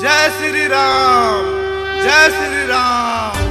जय श्री राम, जय श्री राम।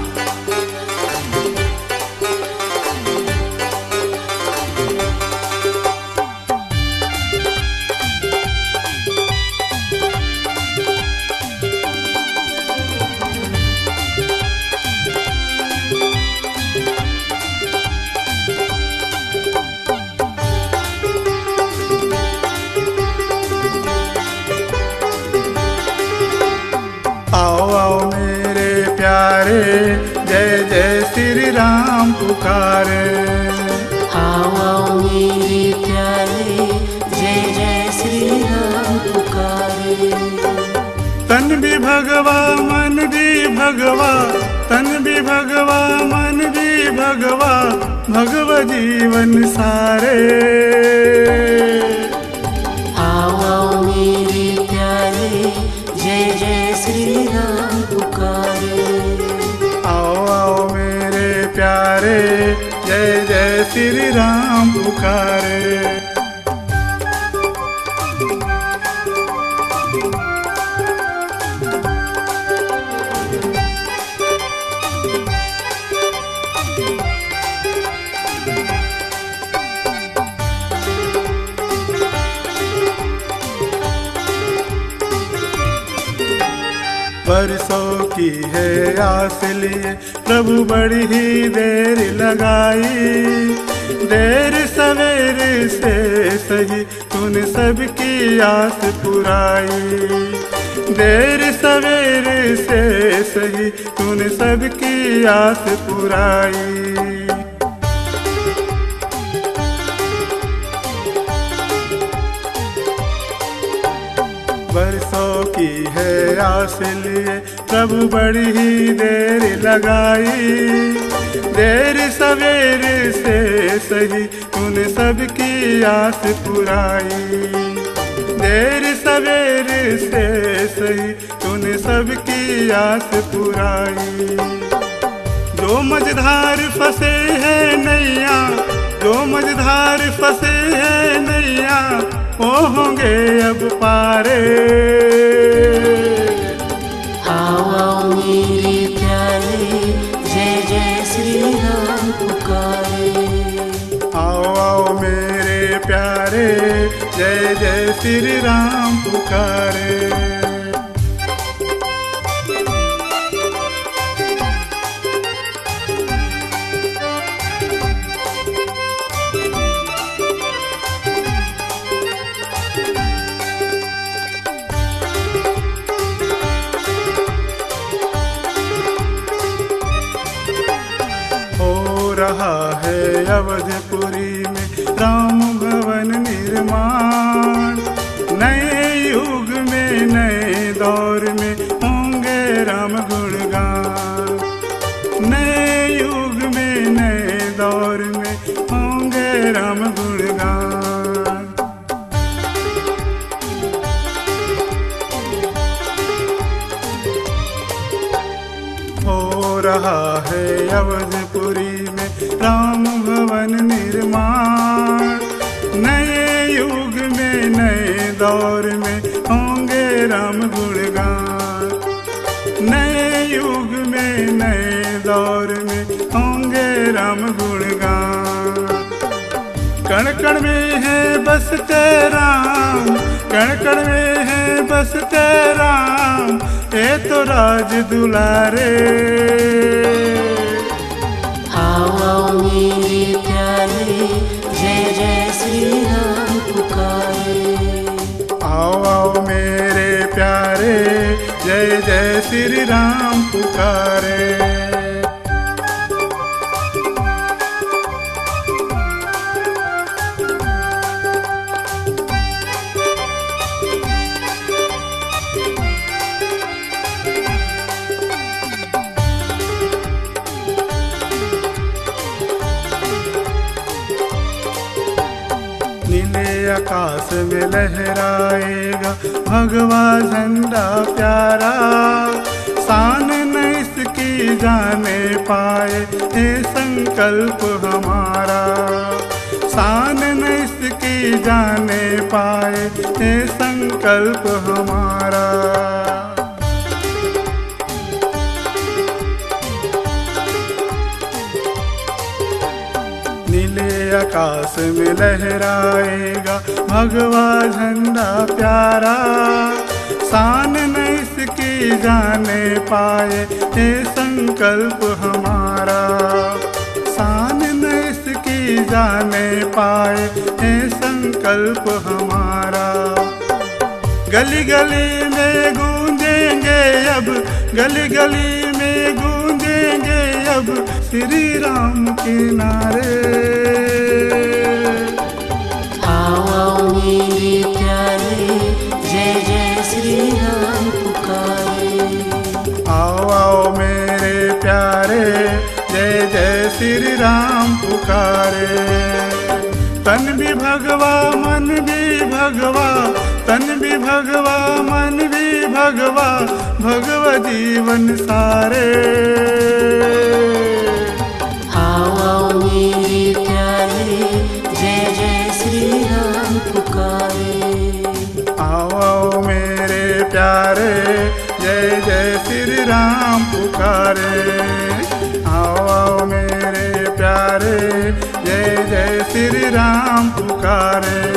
आओ आओ मेरे प्यारे, जय जय श्री राम पुकारे। आओ आओ मेरे प्यारे, जय जय श्री राम पुकारे। तन भी भगवा मन भी भगवा, तन भी भगवा मन भी भगवा, भगवा जीवन सारे। आओ आओ मेरे प्यारे, जय जय श्री राम पुकारे। आओ आओ मेरे प्यारे, जय जय श्री राम पुकारे। बरसों की है आस लिए प्रभु बड़ी ही देर लगाई, देर सवेरे से सही तूने सबकी आस पुराई। देर सवेरे से सही तूने सबकी आस पुराई। बरसों की है आस लिए प्रभु बड़ी ही देर लगाई, देर सवेरे से सही तूने सबकी आस पुराई। देर सवेरे से सही तूने सबकी आस पुराई। जो मझधार फंसे हैं नैया, जो मझधार फंसे हैं नैया, वो होंगे अब पारे। आओ आओ मेरे प्यारे, जय जय श्री राम पुकारे। आओ आओ मेरे प्यारे, जय जय श्री राम पुकारे। रहा है अवधपुरी में राम भवन निर्माण। नए युग में नए दौर में होंगे राम गुणगान। नए युग में नए दौर में होंगे राम गुणगान। हो रहा है अवधपुरी में राम भवन निर्माण। नए युग में नए दौर में होंगे राम गुणगान। नए युग में नए दौर में होंगे राम गुणगान। कण कण में है बसते राम, कण कण में है बसते राम, ये तो राज दुलारे। आओ आओ मेरे प्यारे, जय जय श्री राम पुकारे। आओ आओ मेरे प्यारे, जय जय श्री राम पुकारे। नीले आकाश में लहराएगा भगवा झंडा प्यारा। शान न इसकी जाने पाए ये संकल्प हमारा। शान न इसकी जाने पाए ये संकल्प हमारा। आकाश में लहराएगा भगवा झंडा प्यारा। शान न इसकी जाने पाए ये संकल्प हमारा, शान न इसकी जाने पाए ये संकल्प हमारा। गली गली में गूंजेंगे अब, गली गली में गूंजेंगे अब श्री राम के नारे। आओ आओ मेरे प्यारे, जय जय श्री राम पुकारे। आओ आओ मेरे प्यारे, जय जय श्री राम पुकारे। तन भी भगवा मन भी भगवा, तन भी भगवा मन भी भगवा, भगवा जीवन सारे। आओ आओ मेरे प्यारे, जय जय श्री राम पुकारे। आओ आओ मेरे प्यारे, जय जय श्री राम पुकारे। आओ आओ मेरे प्यारे, जय जय श्री राम पुकारे।